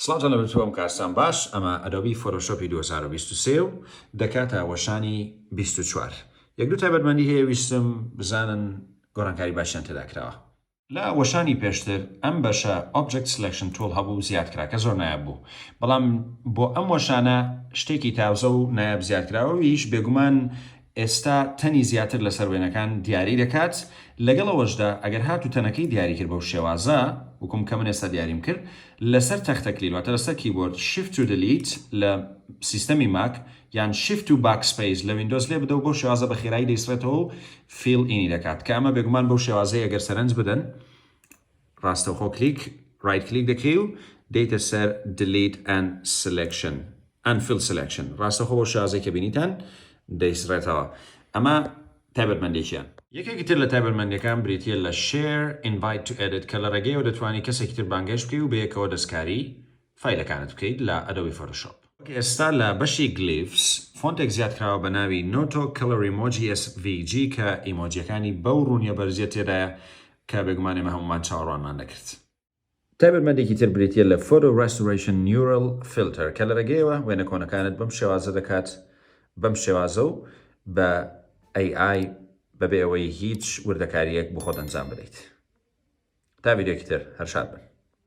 سڵاوتان لەبێت ئەم کارستان باش ئەمە ئەدۆبی فۆتۆشۆپی 2023 و دەکاتە وەشانی 24. یەک دوو تایبەتمەندی هەیە ویستم بزانن گۆڕانکاری باشیان تێدا کراوە. لە وەشانی پێشتر ئەم بەشە Object Selection Tool هەبوو زیادکرا کە زۆر نایاب بوو. بەڵام بۆ ئەم وەشانە شتێکی تازە و نایاب زیادکراوەویش بێگومان ئێستا تەنی زیاتر لەسەر وێنەکان دیاری دەکات. لەگەڵەوەشدا ئەگەر هاتوتەنەکەی دیاری کرد بەو شێوازە وەکوم کە من ئێستا دیاریم کرد لەسەر تەختە کلیل واتە لەسەر کیبۆرد Shift to Delete لە سیستەمی ماک یان Shift to Backspace لە ویندۆز لێ بدە و بەو شێوازە بە خێرایی دەیسرێتەوە و فیل ئینی دەکات کە ئەمە بێگومان بەو شێوازەیە ئەگەر سەرنج بدەن ڕاستەوخۆ کلیک ڕایت کلیک دەکەی و دەیتە سەر Delete and Selection and Fill Selection ڕاستەوخۆ بەو شێوازەی کە بینیتان دەیسرێتەوە. ئەمە تایبەتمەندێکیان. یەکێکی تر لە تایبەتمەندیەکان بریتیە لە Share Invite to Edit کە لە ڕێگەیەوە دەتوانانی کەسێکی تر بانگەش بکەی و بەیەکەوە دەستکاری فایلەکانت بکەیت لە ئەدۆبی فۆتۆشۆپ. ئێستا لە بەشی گلیفز فۆنتێک زیاد کراوە بە ناوی Noto Color Emoji SVG کە ئیمۆجیەکانی بەو ڕوونیە بەرزیە تێدایە کە بێگومان ئێمە هەمومان چاوەڕوانمان دەکرد. تایبەتمەندێکی تر بریتیە لە Photo Restoration Neural Filter کە لە ڕێگەیەوە وێنە کۆنەکانت بەم شێوازە دەکات بەم شێوازە و بە AI بەبێ ئەوەی هیچ وردەکاریەک بۆ خۆت ئەنجام بدەیت. تا ڤیدیۆکی تر هەر شاد بن.